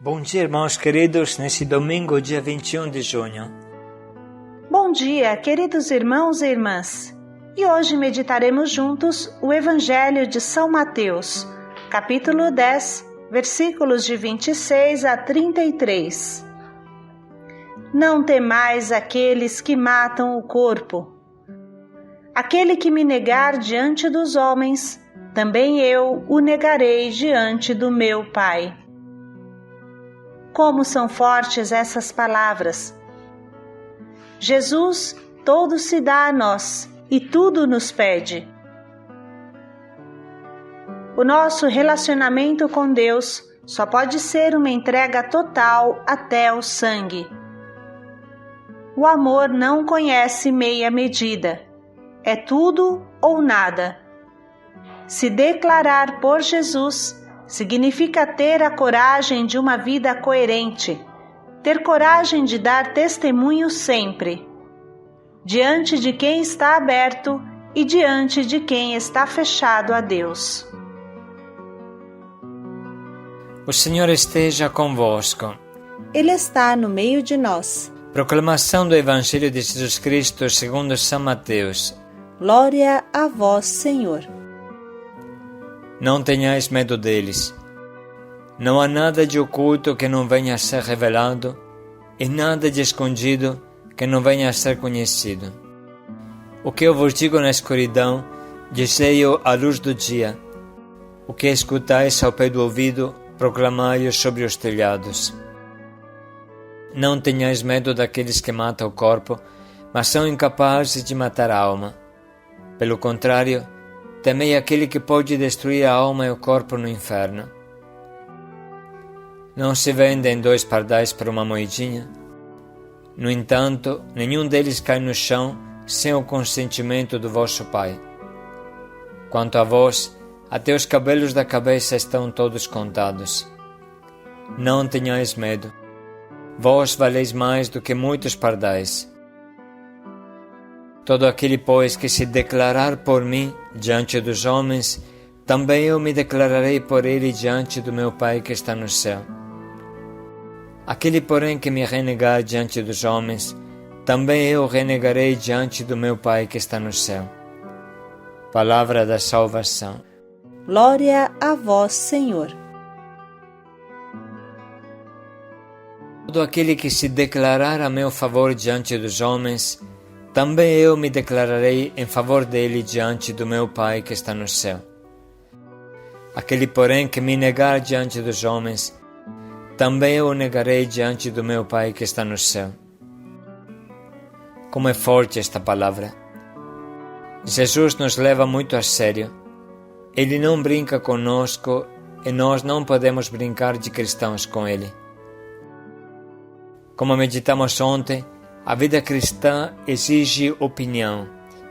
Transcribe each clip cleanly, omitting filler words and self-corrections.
Bom dia, irmãos queridos, nesse domingo, dia 21 de junho. Bom dia, queridos irmãos e irmãs. E hoje meditaremos juntos o Evangelho de São Mateus, capítulo 10, versículos de 26 a 33. Não temais aqueles que matam o corpo. Aquele que me negar diante dos homens, também eu o negarei diante do meu Pai. Como são fortes essas palavras! Jesus todo se dá a nós e tudo nos pede. O nosso relacionamento com Deus só pode ser uma entrega total até o sangue. O amor não conhece meia medida. É tudo ou nada. Se declarar por Jesus significa ter a coragem de uma vida coerente, ter coragem de dar testemunho sempre, diante de quem está aberto e diante de quem está fechado a Deus. O Senhor esteja convosco. Ele está no meio de nós. Proclamação do Evangelho de Jesus Cristo segundo São Mateus. Glória a vós, Senhor. Não tenhais medo deles. Não há nada de oculto que não venha a ser revelado, e nada de escondido que não venha a ser conhecido. O que eu vos digo na escuridão, dizei-o à luz do dia. O que escutais ao pé do ouvido, proclamai-o sobre os telhados. Não tenhais medo daqueles que matam o corpo, mas são incapazes de matar a alma. Pelo contrário, temei aquele que pode destruir a alma e o corpo no inferno. Não se vendem 2 pardais por uma moedinha? No entanto, nenhum deles cai no chão sem o consentimento do vosso Pai. Quanto a vós, até os cabelos da cabeça estão todos contados. Não tenhais medo. Vós valeis mais do que muitos pardais. Todo aquele, pois, que se declarar por mim diante dos homens, também eu me declararei por ele diante do meu Pai que está no céu. Aquele, porém, que me renegar diante dos homens, também eu renegarei diante do meu Pai que está no céu. Palavra da salvação. Glória a vós, Senhor. Todo aquele que se declarar a meu favor diante dos homens, também eu me declararei em favor dele diante do meu Pai que está no céu. Aquele, porém, que me negar diante dos homens, também eu o negarei diante do meu Pai que está no céu. Como é forte esta palavra! Jesus nos leva muito a sério. Ele não brinca conosco e nós não podemos brincar de cristãos com ele. Como meditamos ontem, a vida cristã exige opinião,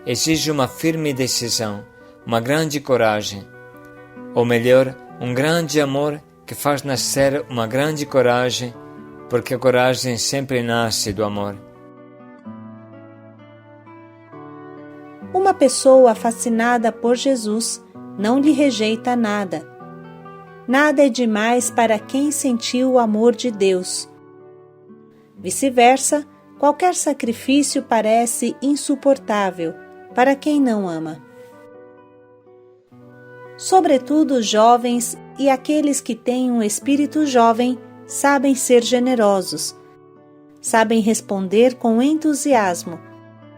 exige uma firme decisão, uma grande coragem. Ou melhor, um grande amor que faz nascer uma grande coragem, porque a coragem sempre nasce do amor. Uma pessoa fascinada por Jesus não lhe rejeita nada. Nada é demais para quem sentiu o amor de Deus. Vice-versa, qualquer sacrifício parece insuportável para quem não ama. Sobretudo os jovens e aqueles que têm um espírito jovem sabem ser generosos, sabem responder com entusiasmo,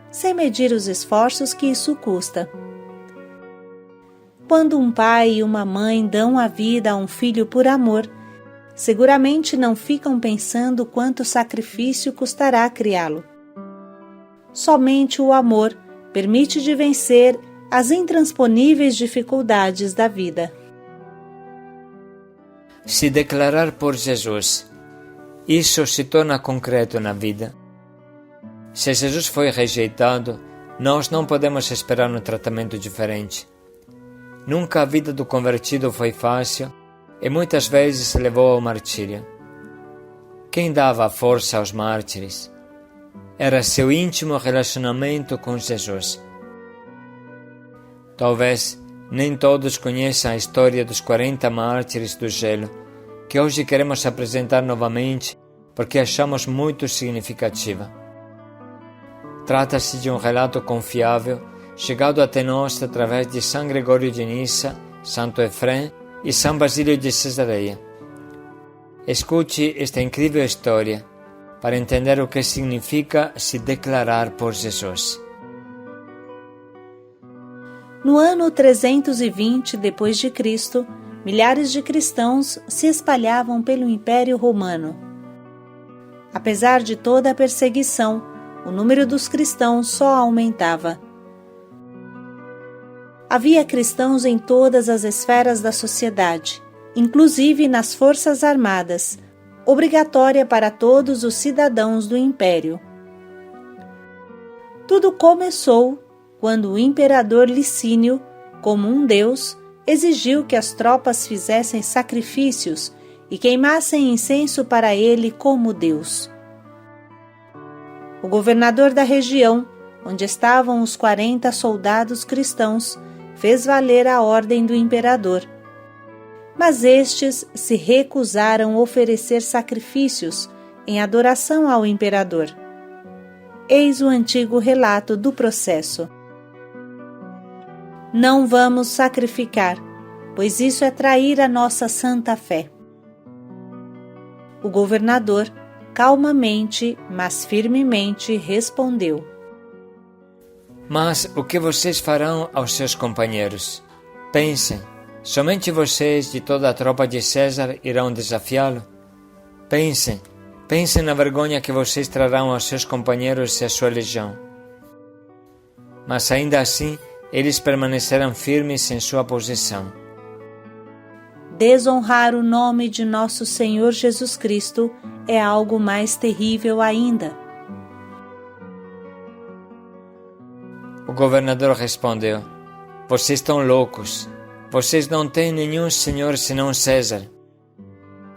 sem medir os esforços que isso custa. Quando um pai e uma mãe dão a vida a um filho por amor, seguramente não ficam pensando quanto sacrifício custará criá-lo. Somente o amor permite de vencer as intransponíveis dificuldades da vida. Se declarar por Jesus, isso se torna concreto na vida. Se Jesus foi rejeitado, nós não podemos esperar um tratamento diferente. Nunca a vida do convertido foi fácil e muitas vezes levou ao martírio. Quem dava força aos mártires? Era seu íntimo relacionamento com Jesus. Talvez nem todos conheçam a história dos 40 mártires do gelo, que hoje queremos apresentar novamente porque achamos muito significativa. Trata-se de um relato confiável, chegado até nós através de São Gregório de Nissa, Santo Efrem e São Basílio de Cesareia. Escute esta incrível história para entender o que significa se declarar por Jesus. No ano 320 d.C., milhares de cristãos se espalhavam pelo Império Romano. Apesar de toda a perseguição, o número dos cristãos só aumentava. Havia cristãos em todas as esferas da sociedade, inclusive nas forças armadas, obrigatória para todos os cidadãos do Império. Tudo começou quando o imperador Licínio, como um deus, exigiu que as tropas fizessem sacrifícios e queimassem incenso para ele como Deus. O governador da região, onde estavam os 40 soldados cristãos, fez valer a ordem do imperador. Mas estes se recusaram a oferecer sacrifícios em adoração ao imperador. Eis o antigo relato do processo. Não vamos sacrificar, pois isso é trair a nossa santa fé. O governador, calmamente, mas firmemente, respondeu: Mas o que vocês farão aos seus companheiros? Pensem, somente vocês de toda a tropa de César irão desafiá-lo? Pensem na vergonha que vocês trarão aos seus companheiros e à sua legião. Mas ainda assim, eles permanecerão firmes em sua posição. Desonrar o nome de nosso Senhor Jesus Cristo é algo mais terrível ainda. O governador respondeu: Vocês estão loucos. Vocês não têm nenhum senhor senão César.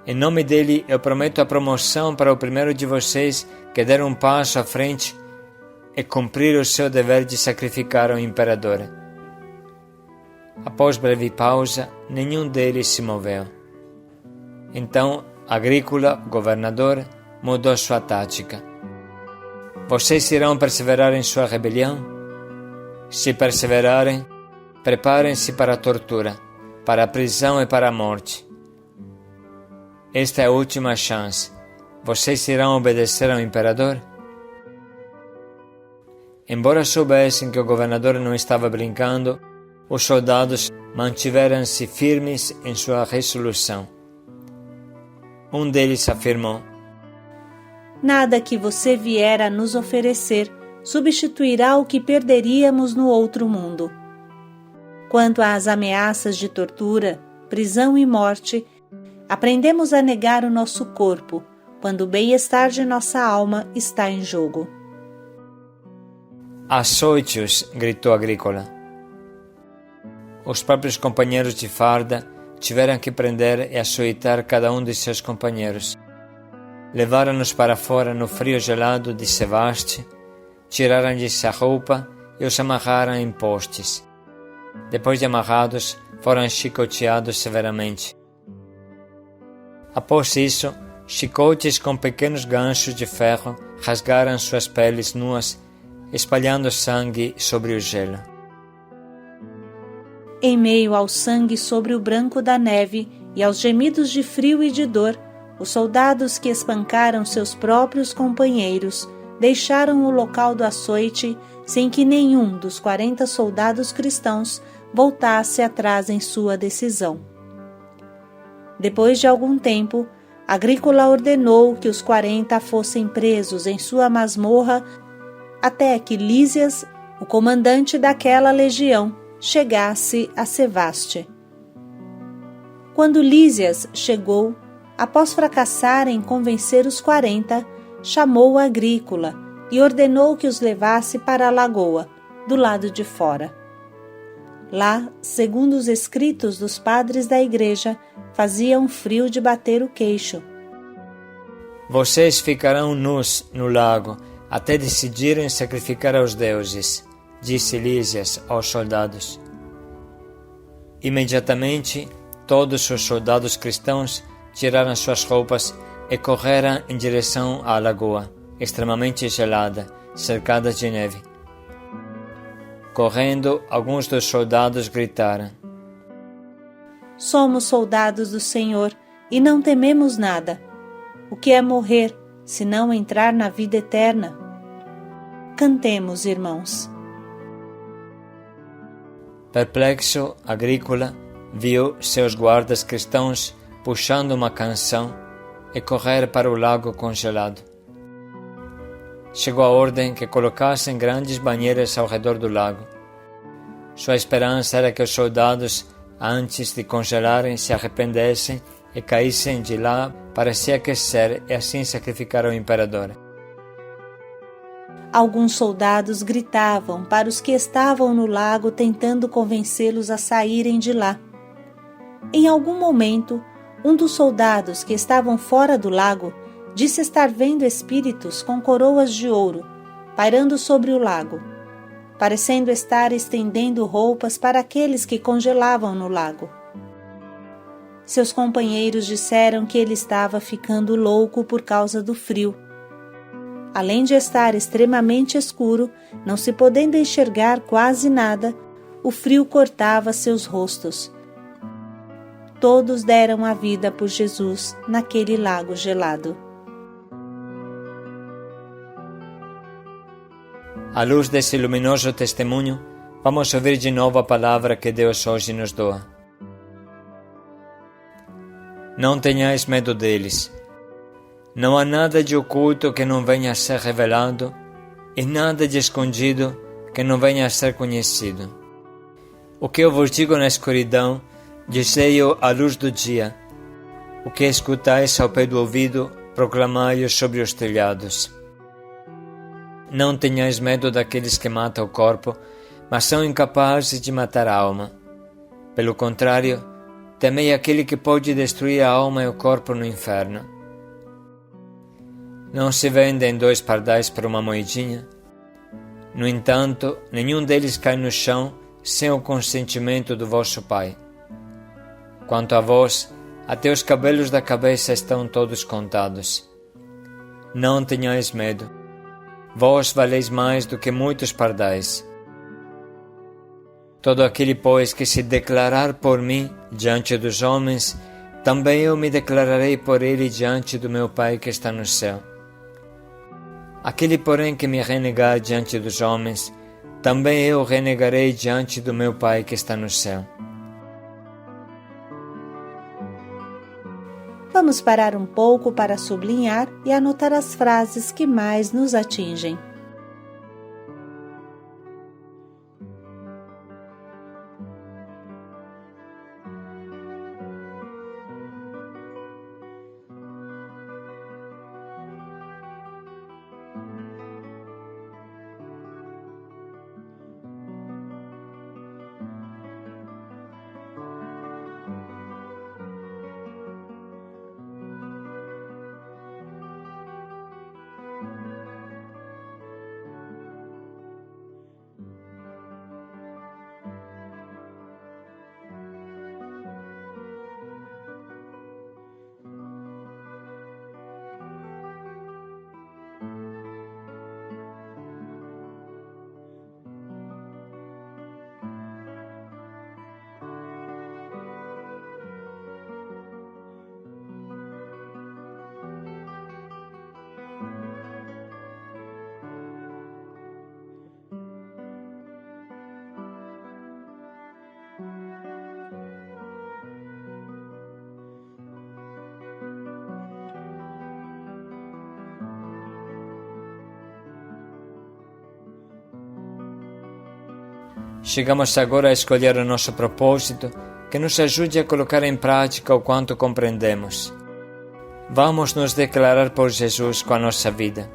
Em nome dele, eu prometo a promoção para o primeiro de vocês que der um passo à frente e cumprir o seu dever de sacrificar ao imperador. Após breve pausa, nenhum deles se moveu. Então, Agrícola, o governador, mudou sua tática. Vocês irão perseverar em sua rebelião? Se perseverarem, preparem-se para a tortura, para a prisão e para a morte. Esta é a última chance. Vocês irão obedecer ao imperador? Embora soubessem que o governador não estava brincando, os soldados mantiveram-se firmes em sua resolução. Um deles afirmou: Nada que você vier a nos oferecer substituirá o que perderíamos no outro mundo. Quanto às ameaças de tortura, prisão e morte, aprendemos a negar o nosso corpo, quando o bem-estar de nossa alma está em jogo. Açoite-os, gritou Agrícola. Os próprios companheiros de farda tiveram que prender e açoitar cada um de seus companheiros. Levaram-nos para fora no frio gelado de Sevaste, tiraram-lhes a roupa e os amarraram em postes. Depois de amarrados, foram chicoteados severamente. Após isso, chicotes com pequenos ganchos de ferro rasgaram suas peles nuas, espalhando sangue sobre o gelo. Em meio ao sangue sobre o branco da neve e aos gemidos de frio e de dor, os soldados que espancaram seus próprios companheiros deixaram o local do açoite sem que nenhum dos 40 soldados cristãos voltasse atrás em sua decisão. Depois de algum tempo, Agrícola ordenou que os 40 fossem presos em sua masmorra até que Lísias, o comandante daquela legião, chegasse a Sevaste. Quando Lísias chegou, após fracassar em convencer os 40, chamou Agrícola e ordenou que os levasse para a lagoa, do lado de fora. Lá, segundo os escritos dos padres da igreja, fazia um frio de bater o queixo. Vocês ficarão nus no lago até decidirem sacrificar aos deuses, disse Lísias aos soldados. Imediatamente, todos os soldados cristãos tiraram suas roupas e correram em direção à lagoa, extremamente gelada, cercada de neve. Correndo, alguns dos soldados gritaram: Somos soldados do Senhor e não tememos nada. O que é morrer, se não entrar na vida eterna? Cantemos, irmãos. Perplexo, Agrícola viu seus guardas cristãos puxando uma canção e correr para o lago congelado. Chegou a ordem que colocassem grandes banheiras ao redor do lago. Sua esperança era que os soldados, antes de congelarem, se arrependessem e caíssem de lá para se aquecer e assim sacrificar ao imperador. Alguns soldados gritavam para os que estavam no lago, tentando convencê-los a saírem de lá. Em algum momento, um dos soldados que estavam fora do lago disse estar vendo espíritos com coroas de ouro pairando sobre o lago, parecendo estar estendendo roupas para aqueles que congelavam no lago. Seus companheiros disseram que ele estava ficando louco por causa do frio. Além de estar extremamente escuro, não se podendo enxergar quase nada, o frio cortava seus rostos. Todos deram a vida por Jesus naquele lago gelado. À luz desse luminoso testemunho, vamos ouvir de novo a palavra que Deus hoje nos doa. Não tenhais medo deles. Não há nada de oculto que não venha a ser revelado e nada de escondido que não venha a ser conhecido. O que eu vos digo na escuridão, dizei-o à luz do dia. O que escutais ao pé do ouvido, proclamai-o sobre os telhados. Não tenhais medo daqueles que matam o corpo, mas são incapazes de matar a alma. Pelo contrário, temei aquele que pode destruir a alma e o corpo no inferno. Não se vendem 2 pardais por uma moedinha? No entanto, nenhum deles cai no chão sem o consentimento do vosso Pai. Quanto a vós, até os cabelos da cabeça estão todos contados. Não tenhais medo. Vós valeis mais do que muitos pardais. Todo aquele, pois, que se declarar por mim diante dos homens, também eu me declararei por ele diante do meu Pai que está no céu. Aquele, porém, que me renegar diante dos homens, também eu renegarei diante do meu Pai que está no céu. Vamos parar um pouco para sublinhar e anotar as frases que mais nos atingem. Chegamos agora a escolher o nosso propósito, que nos ajude a colocar em prática o quanto compreendemos. Vamos nos declarar por Jesus com a nossa vida.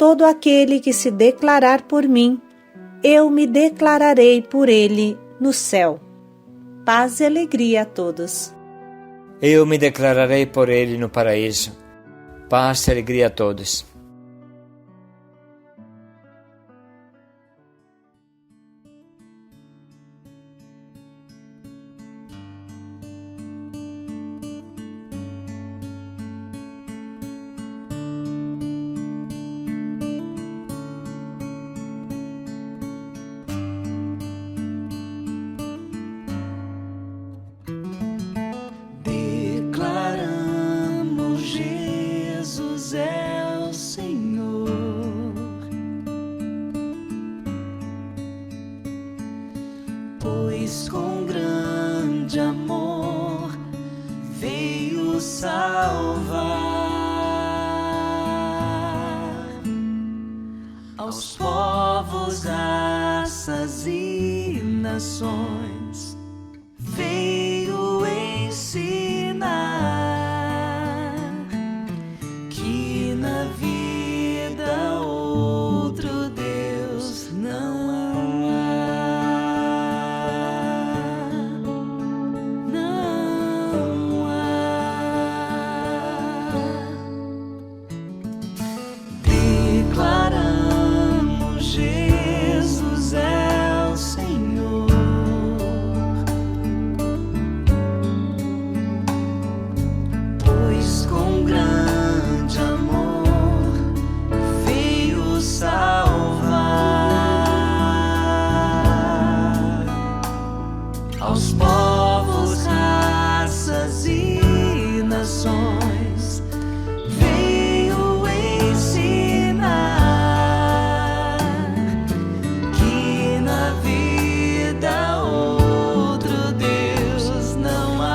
todo aquele que se declarar por mim, eu me declararei por ele no céu. Paz e alegria a todos. Eu me declararei por ele no paraíso. Paz e alegria a todos. Pois com grande amor veio salvar aos povos, raças e nações, veio ensinar que na vida outro Deus não há. Aos povos, raças e nações, veio ensinar que na vida outro Deus não há.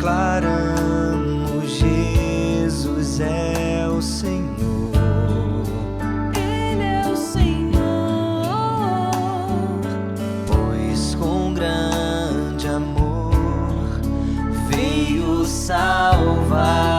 Declaramos Jesus é o Senhor. Ele é o Senhor. Pois com grande amor veio salvar